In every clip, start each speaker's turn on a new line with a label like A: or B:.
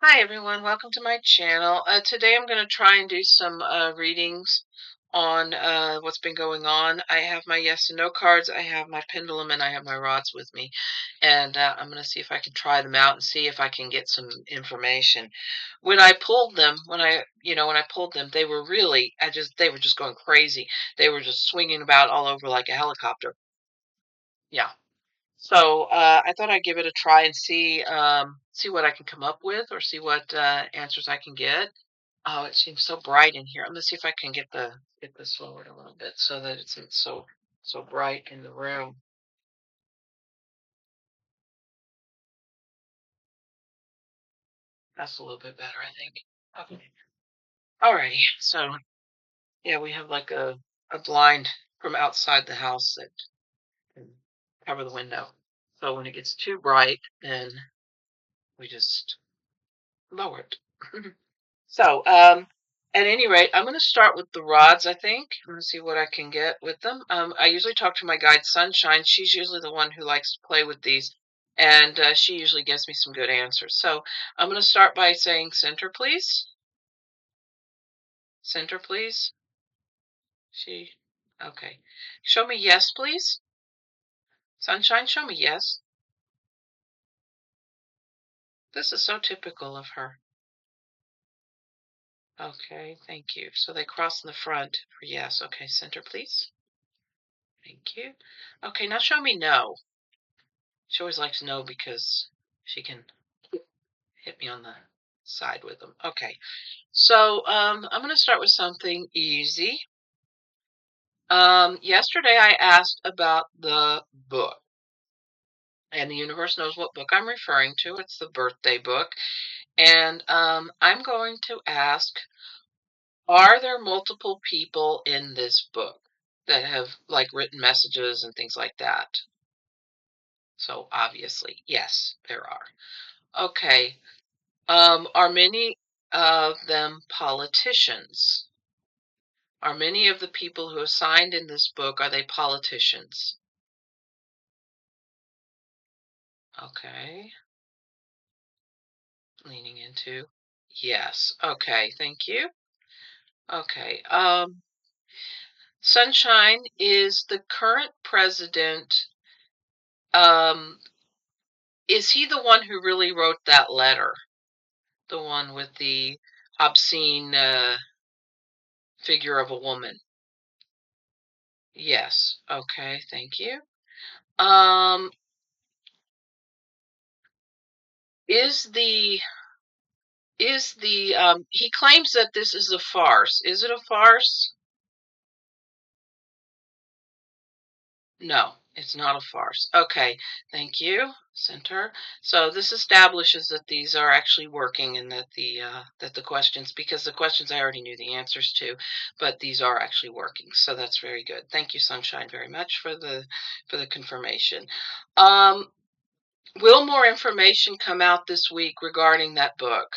A: Hi everyone, welcome to my channel. Today I'm going to try and do some readings on what's been going on. I have my yes and no cards, I have my pendulum, and I have my rods with me. And I'm going to see if I can try them out and see if I can get some information. When I pulled them, when I pulled them, they were really, they were just going crazy. They were just swinging about all over like a helicopter. Yeah. So I thought I'd give it a try and see what I can come up with, or see what answers I can get. Oh, it seems so bright in here. I'm gonna see if I can get this lowered a little bit so that it's not so bright in the room. That's a little bit better, I think. Okay. Alrighty. So yeah, we have like a blind from outside the house that can cover the window. So when it gets too bright, then we just lower it. So, at any rate, I'm going to start with the rods, I think. I'm going to see what I can get with them. I usually talk to my guide, Sunshine. She's usually the one who likes to play with these, and she usually gives me some good answers. So, I'm going to start by saying center, please. Center, please. She, okay. Show me yes, please. Sunshine, show me yes. This is so typical of her. Okay, thank you. So they cross in the front for yes. Okay, center, please. Thank you. Okay, now show me no. She always likes no because she can hit me on the side with them. Okay, so I'm going to start with something easy. Yesterday I asked about the book, and the universe knows what book I'm referring to. It's the birthday book, and I'm going to ask, are there multiple people in this book that have like written messages and things like that? So obviously, yes, there are. Okay. Are many of them politicians? Are many of the people who are signed in this book, are they politicians? Okay. Leaning into yes. Okay, thank you. Okay. Sunshine, is the current president, um is he the one who really wrote that letter? The one with the obscene figure of a woman? Yes. Okay, thank you. Um is the he claims that this is a farce. Is it a farce? No, it's not a farce. Okay, thank you, Center. So this establishes that these are actually working, and that the questions, because the questions I already knew the answers to, but these are actually working. So that's very good. Thank you, Sunshine, very much for the confirmation. Um, will more information come out this week regarding that book?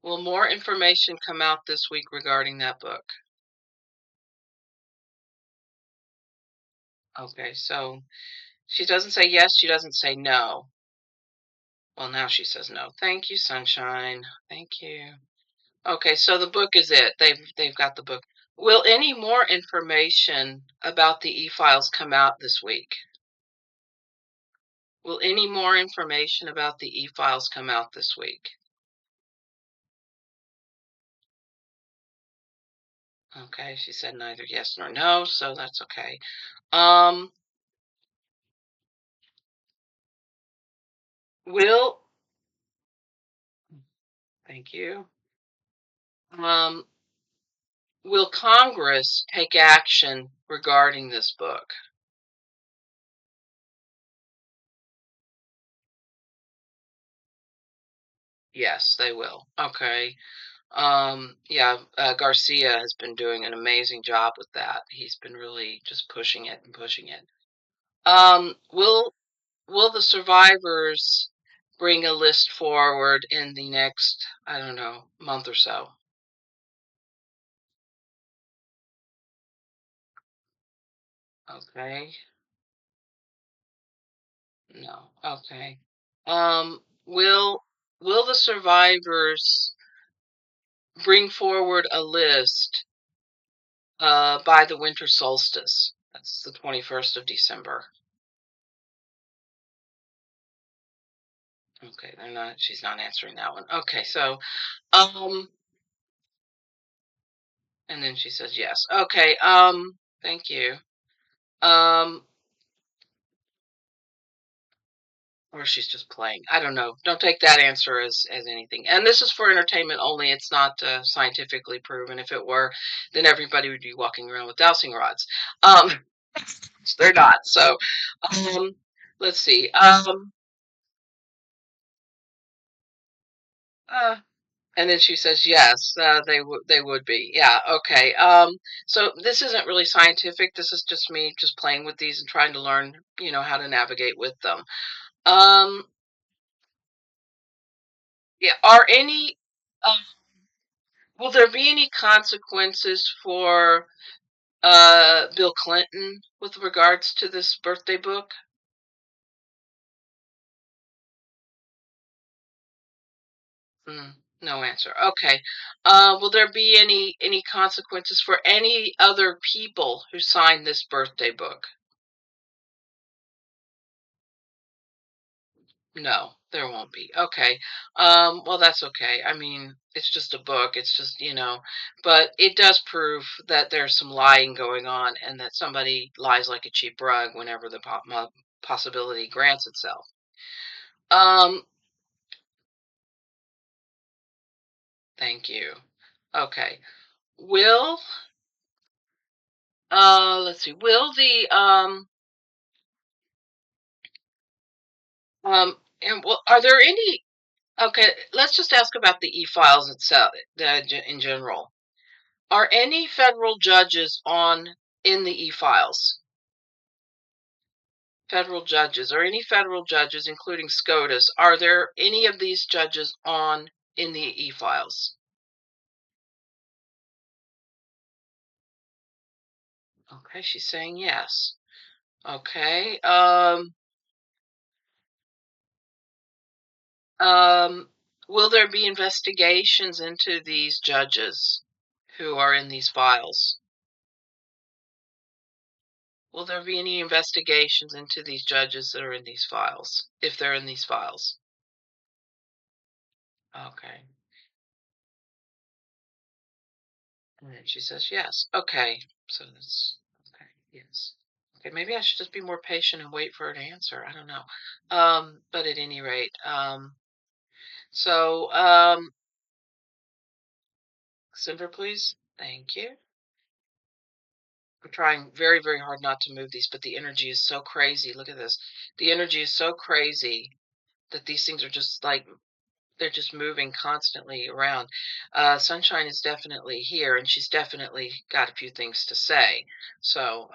A: Will more information come out this week regarding that book? Okay, so she doesn't say yes, she doesn't say no. Well, now she says no. Thank you, Sunshine. Thank you. Okay, so the book is it. They've got the book. Will any more information about the e-files come out this week? Will any more information about the e-files come out this week? Okay, she said neither yes nor no, so that's okay. Um, will thank you. Um, will Congress take action regarding this book? Yes, they will. Okay. Yeah, Garcia has been doing an amazing job with that. He's been really just pushing it and pushing it. Will the survivors bring a list forward in the next, I don't know, month or so? Okay. No. Okay. Will will the survivors bring forward a list by the winter solstice? That's the 21st of December. Okay, they're not. She's not answering that one. Okay, so and then she says yes. Okay, thank you. Um, or she's just playing. I don't know. Don't take that answer as anything. And this is for entertainment only. It's not scientifically proven. If it were, then everybody would be walking around with dowsing rods. Um, they're not. So, um, let's see. Uh, and then she says yes. They would be. Yeah. Okay. So this isn't really scientific. This is just me just playing with these and trying to learn, how to navigate with them. Um, yeah. Are any Will there be any consequences for Bill Clinton with regards to this birthday book? Mm, no answer. Okay. Will there be any consequences for any other people who signed this birthday book? No, there won't be. Okay. Well, that's okay. I mean, it's just a book. It's just, but it does prove that there's some lying going on and that somebody lies like a cheap rug whenever the possibility grants itself. Um, Thank you. Okay. Will let's see. Will the and well, are there any okay, let's just ask about the e-files itself, in general. Are any federal judges on in the e-files? Federal judges, or any federal judges, including SCOTUS, are there any of these judges on in the e-files? Okay, she's saying yes. Okay. Um, will there be investigations into these judges who are in these files? Will there be any investigations into these judges that are in these files, if they're in these files? Okay. And then she says yes. Okay. So that's okay. Yes. Okay, maybe I should just be more patient and wait for her to answer. I don't know. But at any rate, so Simber, please. Thank you. I'm trying very, very hard not to move these, but the energy is so crazy. Look at this. The energy is so crazy that these things are just like they're just moving constantly around. Sunshine is definitely here, and she's definitely got a few things to say. So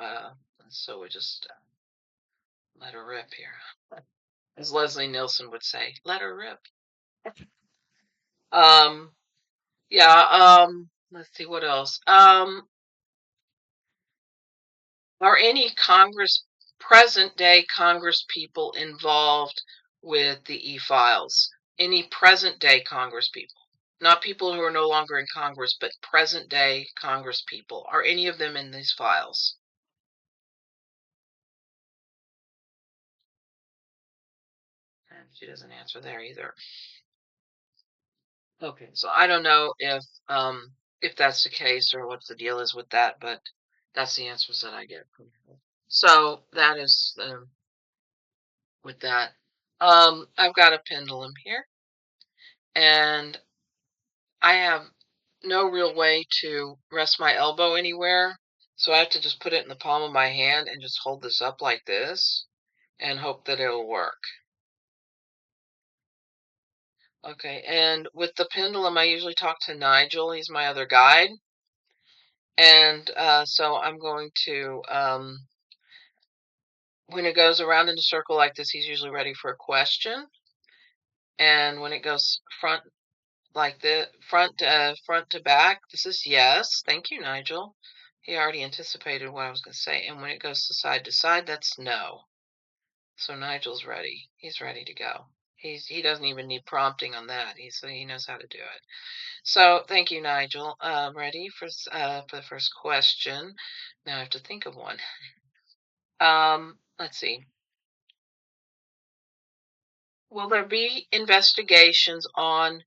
A: we just let her rip here, as Leslie Nielsen would say, "Let her rip." Um, yeah. Let's see what else. Are any present day Congress people involved with the e-files? Any present day Congress people? Not people who are no longer in Congress, but present day Congress people. Are any of them in these files? And she doesn't answer there either. Okay, so I don't know if that's the case or what the deal is with that, but that's the answers that I get from her. So that is with that. I've got a pendulum here, and I have no real way to rest my elbow anywhere, so I have to just put it in the palm of my hand and just hold this up like this and hope that it'll work. Okay, and with the pendulum, I usually talk to Nigel. He's my other guide. And so I'm going to, when it goes around in a circle like this, he's usually ready for a question. And when it goes like the front to back, this is yes. Thank you, Nigel. He already anticipated what I was going to say. And when it goes to side, that's no. So Nigel's ready. He's ready to go. He doesn't even need prompting on that. He knows how to do it. So thank you, Nigel. Ready for the first question? Now I have to think of one. Let's see. Will there be investigations on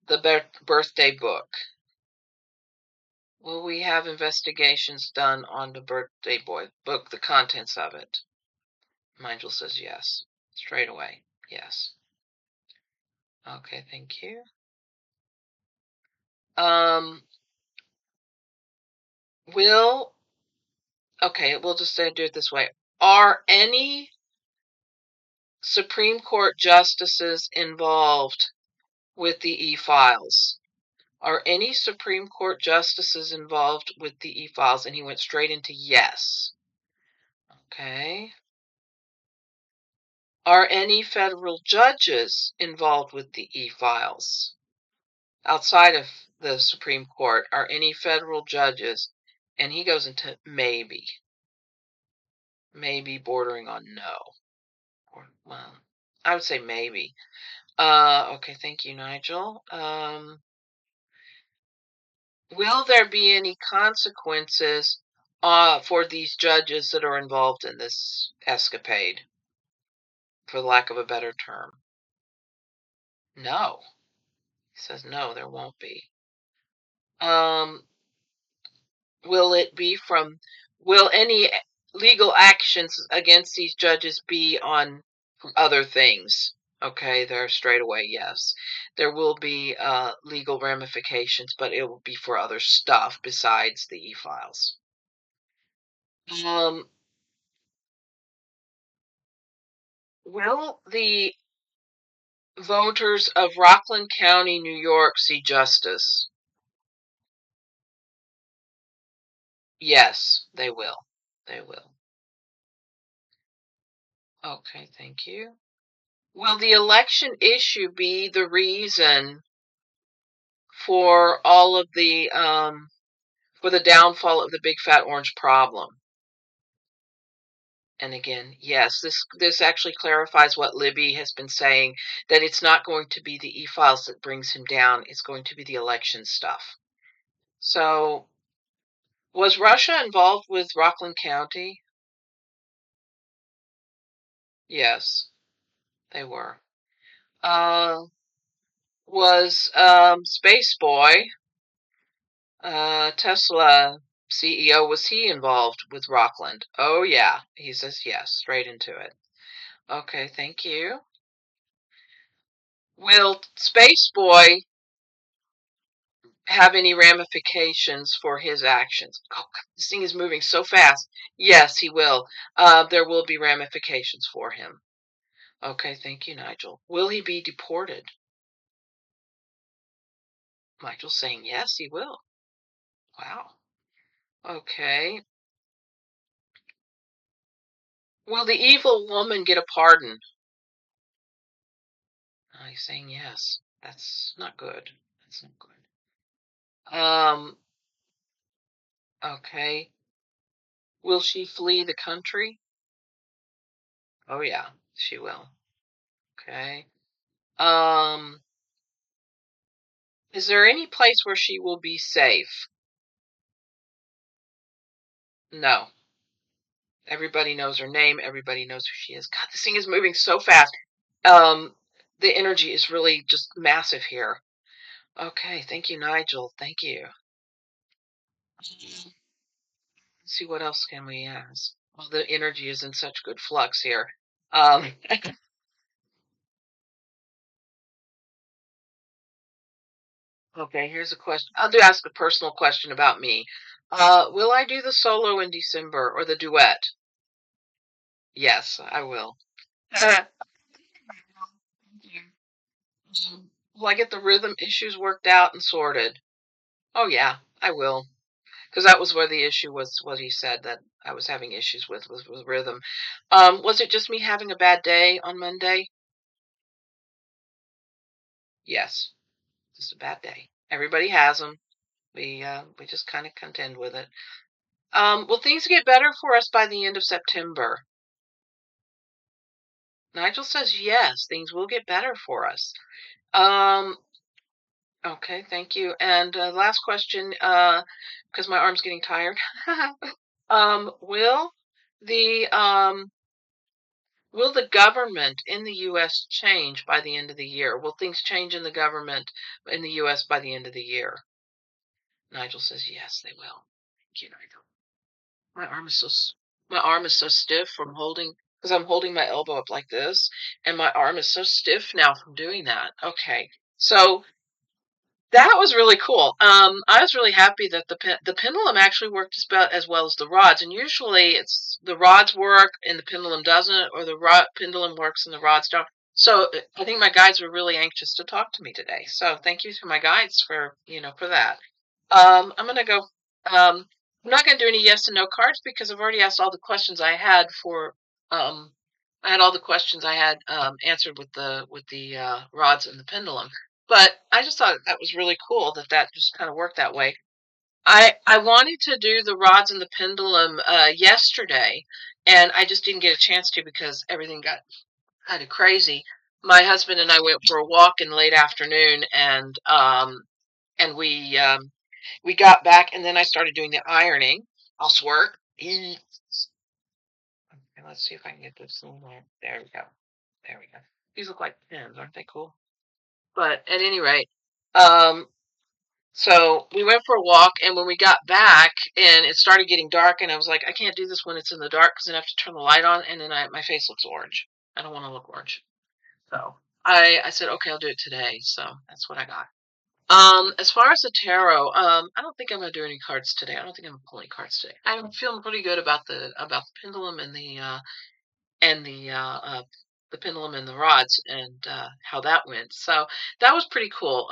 A: the birthday book? Will we have investigations done on the birthday book, the contents of it? Nigel says yes. Straight away. Yes. Okay, thank you. Um, will okay, we'll just do it this way. Are any Supreme Court justices involved with the e-files? Are any Supreme Court justices involved with the e-files? And he went straight into yes. Okay. Are any federal judges involved with the e-files? Outside of the Supreme Court, are any federal judges? And he goes into maybe. Maybe bordering on no. Or, well, I would say maybe. Okay, thank you, Nigel. Will there be any consequences for these judges that are involved in this escapade, for lack of a better term? No. He says no, there won't be. Um, will it be from, will any legal actions against these judges be on other things? Okay, they're straight away yes. There will be legal ramifications, but it will be for other stuff besides the e-files. Will the voters of Rockland County, New York see justice? Yes, they will. They will. Okay, thank you. Will the election issue be the reason for all of the for the downfall of the big fat orange problem? And again, yes, this actually clarifies what Libby has been saying, that it's not going to be the e-files that brings him down, it's going to be the election stuff. So, was Russia involved with Rockland County? Yes, they were. Was Space Boy, Tesla CEO, was he involved with Rockland? Oh, yeah. He says yes, straight into it. Okay, thank you. Will Space Boy have any ramifications for his actions? Oh, God, this thing is moving so fast. Yes, he will. There will be ramifications for him. Okay, thank you, Nigel. Will he be deported? Nigel's saying yes, he will. Wow. Okay. Will the evil woman get a pardon? He's saying yes. That's not good. That's not good. Okay. Will she flee the country? Oh yeah, she will. Okay. Um, is there any place where she will be safe? No. Everybody knows her name. Everybody knows who she is. God, this thing is moving so fast. Um, the energy is really just massive here. Okay, thank you, Nigel. Thank you. Let's see what else can we ask. Well, the energy is in such good flux here. Um, okay, here's a question. I'll do ask a personal question about me. Will I do the solo in December or the duet? Yes, I will. Will I get the rhythm issues worked out and sorted? Oh yeah, I will. Because that was where the issue was, what he said that I was having issues with rhythm. Was it just me having a bad day on Monday? Yes, just a bad day. Everybody has them. We just kind of contend with it. Will things get better for us by the end of September? Nigel says yes, things will get better for us. Um, okay, thank you. And last question, because my arm's getting tired. Will the government in the U.S. change by the end of the year? Will things change in the government in the U.S. by the end of the year? Nigel says yes, they will. Thank you, Nigel. My arm is my arm is so stiff from holding because I'm holding my elbow up like this, and my arm is so stiff now from doing that. Okay, so that was really cool. I was really happy that the pendulum actually worked as well as the rods. And usually it's the rods work and the pendulum doesn't, or the pendulum works and the rods don't. So I think my guides were really anxious to talk to me today. So thank you to my guides for for that. I'm gonna go. I'm not gonna do any yes and no cards because I've already asked all the questions I had for. Um, I had all the questions I had answered with the rods and the pendulum. But I just thought that was really cool that that just kind of worked that way. I wanted to do the rods and the pendulum yesterday, and I just didn't get a chance to because everything got kind of crazy. My husband and I went for a walk in the late afternoon, and we got back, and then I started doing the ironing. Housework. Okay, let's see if I can get this in there. There we go. There we go. These look like pins, aren't they cool? But at any rate, um, so we went for a walk, and when we got back, and it started getting dark, and I was like, I can't do this when it's in the dark because then I have to turn the light on, and then my face looks orange. I don't want to look orange. So I said, okay, I'll do it today. So that's what I got. As far as the tarot, I don't think I'm gonna do any cards today. I don't think I'm gonna pull any cards today. I'm feeling pretty good about the pendulum and the pendulum and the rods and how that went. So that was pretty cool.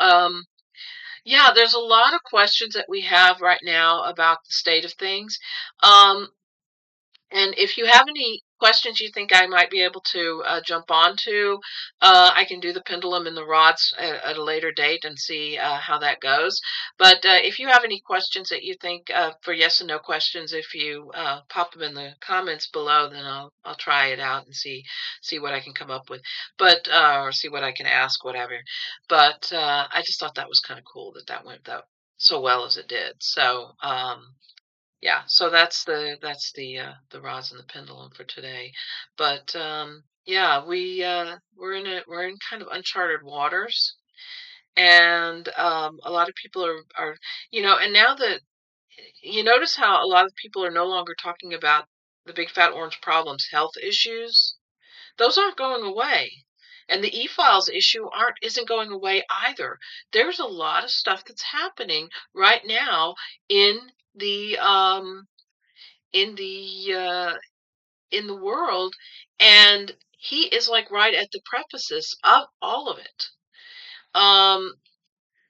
A: Yeah, there's a lot of questions that we have right now about the state of things. Um, and if you have any questions you think I might be able to jump onto, I can do the pendulum and the rods at a later date and see how that goes. But if you have any questions that you think for yes and no questions, if you pop them in the comments below, then I'll try it out and see what I can come up with. But or see what I can ask, whatever. But I just thought that was kind of cool that that went so well as it did. So yeah, so that's the rods and the pendulum for today. But yeah, we're in kind of uncharted waters, and a lot of people are and now that you notice how a lot of people are no longer talking about the big fat orange problems, health issues, those aren't going away. And the e-files issue aren't isn't going away either. There's a lot of stuff that's happening right now in the in the in the world, and he is like right at the prefaces of all of it. um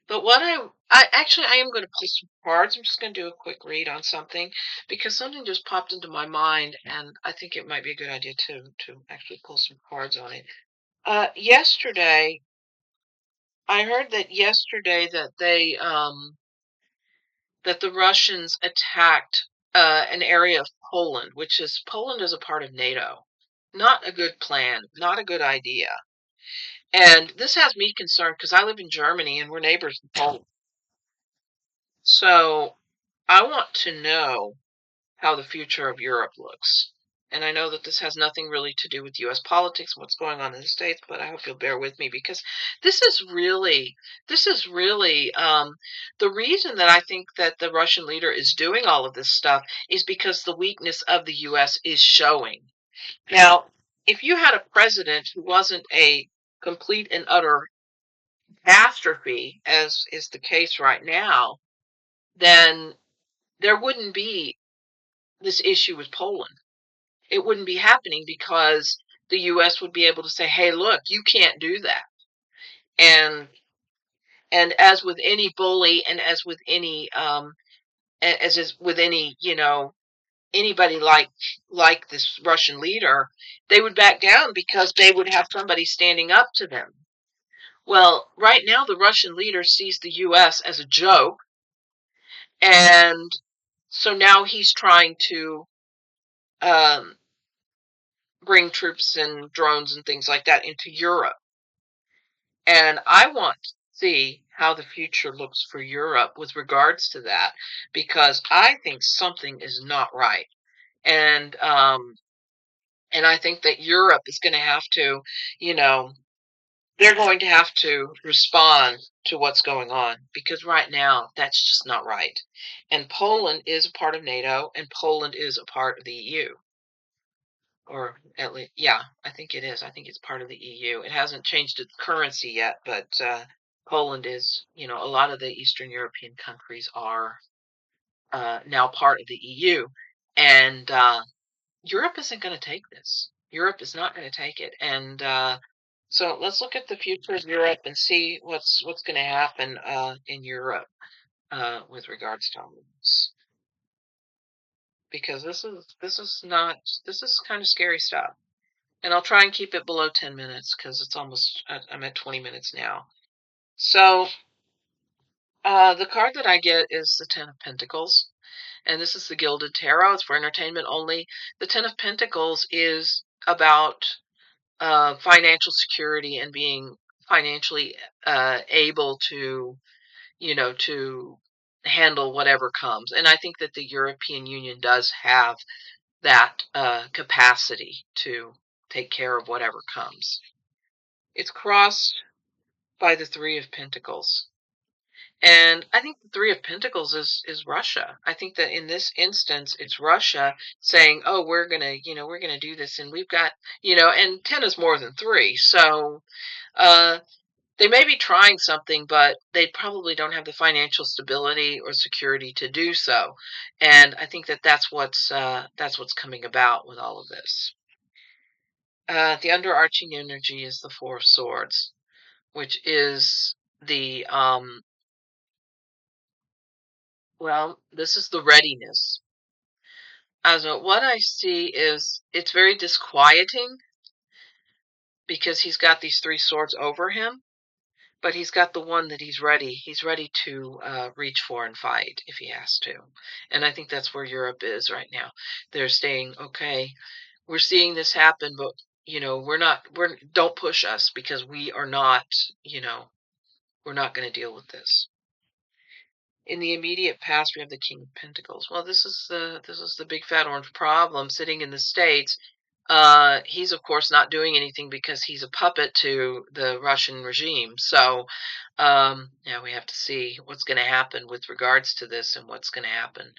A: but what I actually I am going to pull some cards. I'm just going to do a quick read on something because something just popped into my mind, and I think it might be a good idea to actually pull some cards on it. Yesterday I heard that yesterday that the Russians attacked an area of Poland, which is Poland is a part of NATO. Not a good plan, not a good idea. And this has me concerned because I live in Germany and we're neighbors in Poland. So I want to know how the future of Europe looks. And I know that this has nothing really to do with US politics and what's going on in the States, but I hope you'll bear with me because this is really, this is really the reason that I think that the Russian leader is doing all of this stuff is because the weakness of the US is showing. Now, if you had a president who wasn't a complete and utter catastrophe, as is the case right now, then there wouldn't be this issue with Poland. It wouldn't be happening because the US would be able to say, "Hey, look, you can't do that." And as with any bully and as with any as is with any, anybody like this Russian leader, they would back down because they would have somebody standing up to them. Well, right now the Russian leader sees the US as a joke, and so now he's trying to um bring troops and drones and things like that into Europe. And I want to see how the future looks for Europe with regards to that, because I think something is not right. And and I think that Europe is going to have to, you know, they're going to have to respond to what's going on, because right now that's just not right. And Poland is a part of NATO, and Poland is a part of the EU. Or at least, yeah, I think it is. I think it's part of the EU. It hasn't changed its currency yet, but Poland is, a lot of the Eastern European countries are now part of the EU. And Europe isn't going to take this. Europe is not going to take it. And so let's look at the future of Europe and see what's going to happen in Europe with regards to all of this. Because this is kind of scary stuff. And I'll try and keep it below 10 minutes because I'm at 20 minutes now. So, the card that I get is the Ten of Pentacles, and this is the Gilded Tarot. It's for entertainment only. The Ten of Pentacles is about financial security and being financially able to, to handle whatever comes. And I think that the European Union does have that capacity to take care of whatever comes. It's crossed by the Three of Pentacles. And I think the Three of Pentacles is Russia. I think that in this instance, it's Russia saying, "Oh, we're gonna do this, and we've got, and 10 is more than three, so uh, they may be trying something, but they probably don't have the financial stability or security to do so." And I think that that's what's coming about with all of this. The underarching energy is the Four of Swords, which is the well, this is the readiness. As what I see is it's very disquieting because he's got these three swords over him, but he's got the one that he's ready. He's ready to reach for and fight if he has to. And I think that's where Europe is right now. They're saying, okay, we're seeing this happen, but don't push us because we are not, we're not going to deal with this. In the immediate past, we have the King of Pentacles. Well, this is the big fat orange problem sitting in the States. He's of course not doing anything because he's a puppet to the Russian regime. So, yeah, we have to see what's going to happen with regards to this and what's going to happen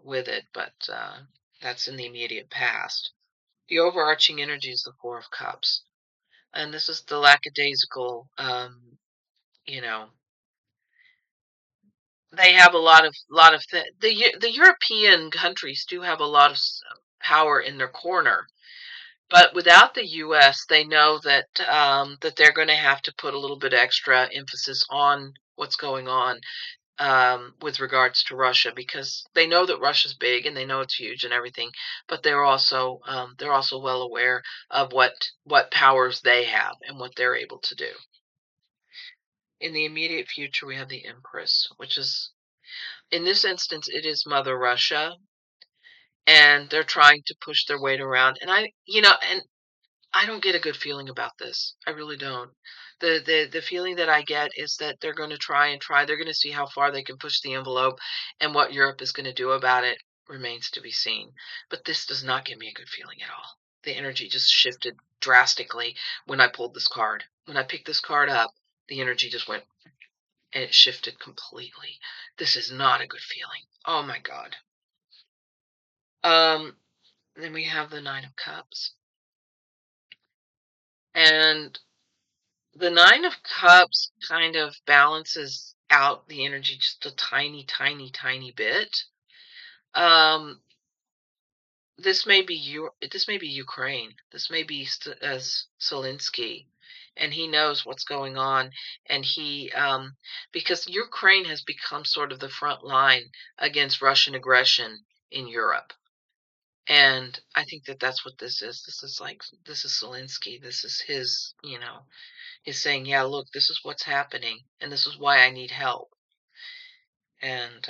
A: with it. But that's in the immediate past. The overarching energy is the Four of Cups, and this is the lackadaisical. You know, they have a lot of the European countries do have a lot of power in their corner, but without the U.S., they know that that they're going to have to put a little bit extra emphasis on what's going on with regards to Russia, because they know that Russia's big and they know it's huge and everything, but they're also well aware of what powers they have and what they're able to do. In the immediate future, we have the Empress, which is, in this instance, it is Mother Russia, and they're trying to push their weight around. And I don't get a good feeling about this. I really don't. The feeling that I get is that they're going to try and try. They're going to see how far they can push the envelope, and what Europe is going to do about it remains to be seen. But this does not give me a good feeling at all. The energy just shifted drastically when I pulled this card. When I picked this card up, the energy just went, and it shifted completely. This is not a good feeling. Oh my God. Then we have the Nine of Cups. And the Nine of Cups kind of balances out the energy just a tiny, tiny, tiny bit. This may be Ukraine. This may be Zelensky, and he knows what's going on. And because Ukraine has become sort of the front line against Russian aggression in Europe. And I think that that's what this is. This is Zelensky. This is his, he's saying, yeah, look, this is what's happening, and this is why I need help. And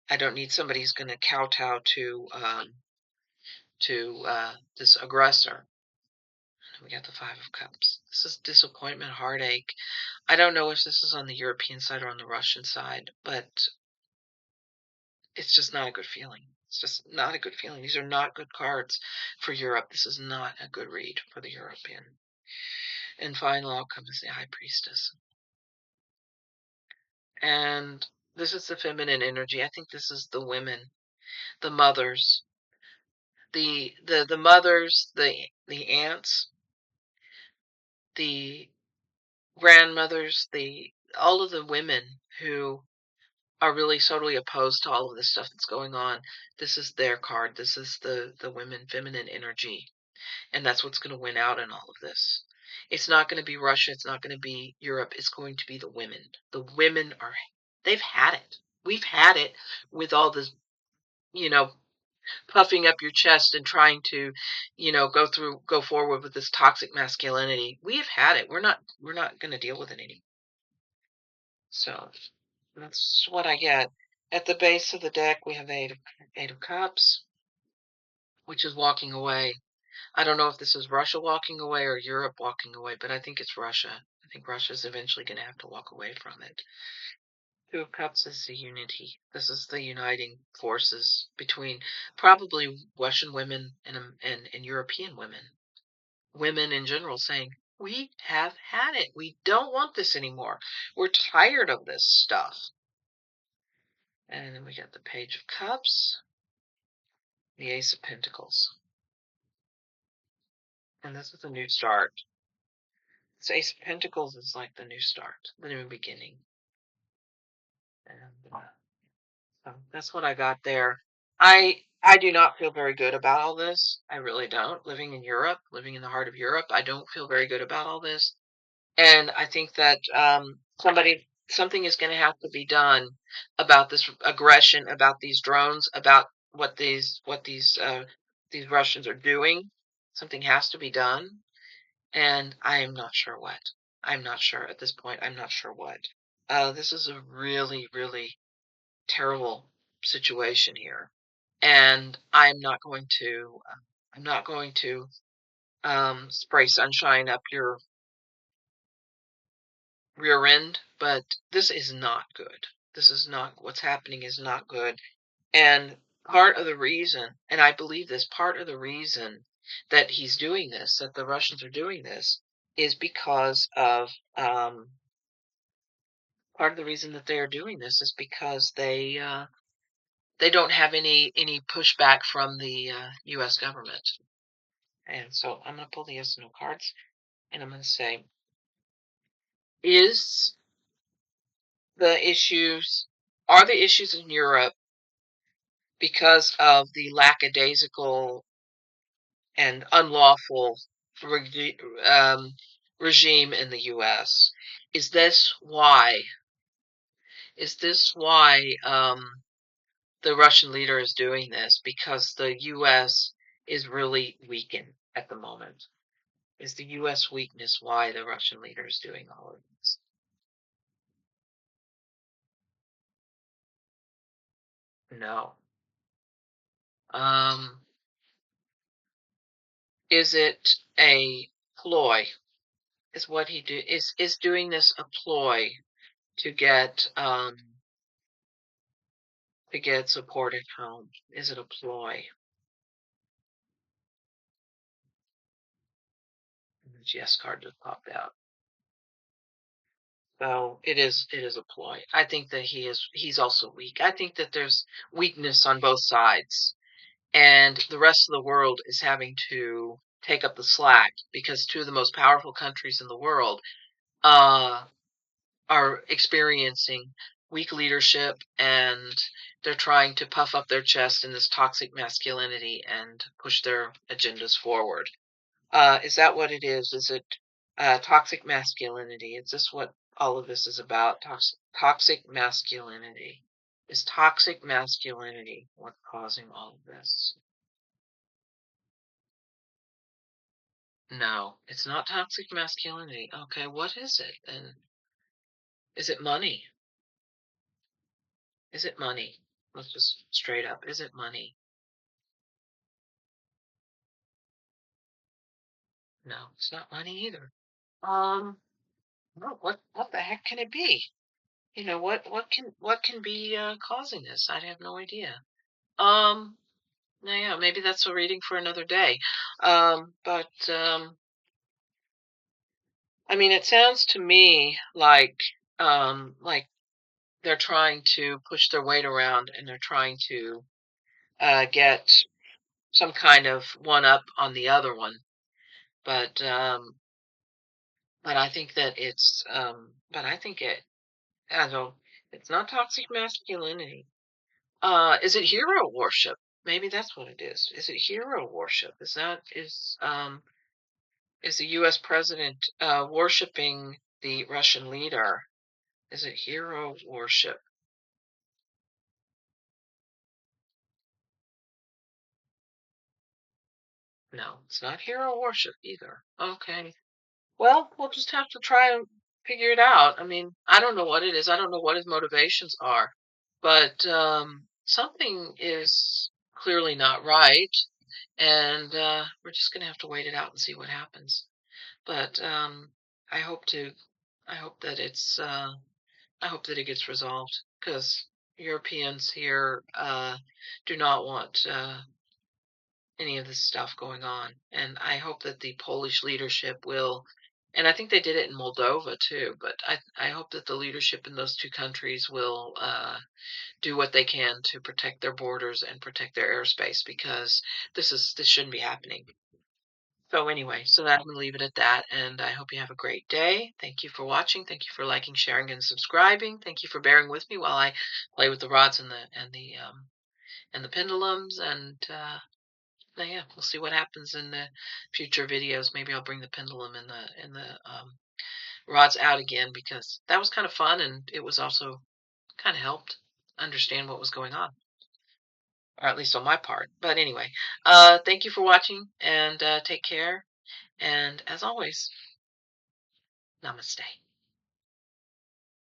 A: I don't need somebody who's going to kowtow to this aggressor. We got the Five of Cups. This is disappointment, heartache. I don't know if this is on the European side or on the Russian side, but it's just not a good feeling. It's just not a good feeling. These are not good cards for Europe. This is not a good read for the European. And final outcome is the High Priestess. And this is the feminine energy. I think this is the women, the mothers, the mothers, the aunts, the grandmothers, the all of the women who are really totally opposed to all of this stuff that's going on. This is their card. This is the women feminine energy. And that's what's going to win out in all of this. It's not going to be Russia. It's not going to be Europe. It's going to be the women. The women are, they've had it. We've had it with all this, you know, puffing up your chest and trying to, go forward with this toxic masculinity. We have had it. We're not going to deal with it anymore. So that's what I get. At the base of the deck, we have the Eight of Cups, which is walking away. I don't know if this is Russia walking away or Europe walking away, but I think it's Russia. I think Russia's eventually going to have to walk away from it. Two of Cups is the unity. This is the uniting forces between probably Russian women and European women. Women in general saying, we have had it. We don't want this anymore. We're tired of this stuff. And then we got the Page of Cups, the Ace of Pentacles. And this is a new start. So Ace of Pentacles is like the new start, the new beginning. And so that's what I got there. I do not feel very good about all this. I really don't. Living in Europe, living in the heart of Europe, I don't feel very good about all this. And I think that something is going to have to be done about this aggression, about these drones, about what these Russians are doing. Something has to be done, and I am not sure what. I'm not sure at this point. I'm not sure what. This is a really, really terrible situation here, and I'm not going to spray sunshine up your rear end, but this is not good. This is not what's happening is not good. And part of the reason, and I believe this, part of the reason that he's doing this, that the Russians are doing this, is because of part of the reason that they are doing this is because they don't have any pushback from the U.S. government. And so I'm going to pull the yes and no cards, and I'm going to say, is the issues are the issues in Europe because of the lackadaisical and unlawful regime in the U.S.? Is this why? Is this why the Russian leader is doing this? Because the U.S. is really weakened at the moment. Is the U.S. weakness why the Russian leader is doing all of this? No. Um, is it a ploy? Is what he do is doing this a ploy to get support at home? Is it a ploy? And the yes card just popped out. So it is a ploy. I think that he's also weak. I think that there's weakness on both sides. And the rest of the world is having to take up the slack because two of the most powerful countries in the world uh, are experiencing weak leadership, and they're trying to puff up their chest in this toxic masculinity and push their agendas forward. Is that what it is? Is it toxic masculinity? Is this what all of this is about? Toxic masculinity. Is toxic masculinity what's causing all of this? No, it's not toxic masculinity. Okay, what is it then? Is it money? Is it money? Let's just straight up. Is it money? No, it's not money either. Um, no, what the heck can it be? What can be causing this? I have no idea. Um, no, yeah, maybe that's a reading for another day. But I mean, it sounds to me like they're trying to push their weight around and they're trying to get some kind of one up on the other one. But but I think that but I think I don't it's not toxic masculinity. Is it hero worship? Maybe that's what it is. Is it hero worship? Is the US president worshiping the Russian leader? Is it hero worship? No, it's not hero worship either. Okay. Well, we'll just have to try and figure it out. I mean, I don't know what it is. I don't know what his motivations are, but something is clearly not right, and we're just gonna have to wait it out and see what happens. But I hope to, I hope that I hope that it gets resolved because Europeans here do not want any of this stuff going on. And I hope that the Polish leadership will, and I think they did it in Moldova too, but I hope that the leadership in those two countries will do what they can to protect their borders and protect their airspace because this shouldn't be happening. So anyway, so that I'm gonna leave it at that, and I hope you have a great day. Thank you for watching. Thank you for liking, sharing, and subscribing. Thank you for bearing with me while I play with the rods and the pendulums, and yeah, we'll see what happens in the future videos. Maybe I'll bring the pendulum and the rods out again because that was kind of fun, and it was also kind of helped understand what was going on, or at least on my part. But anyway, thank you for watching, and take care. And as always, namaste.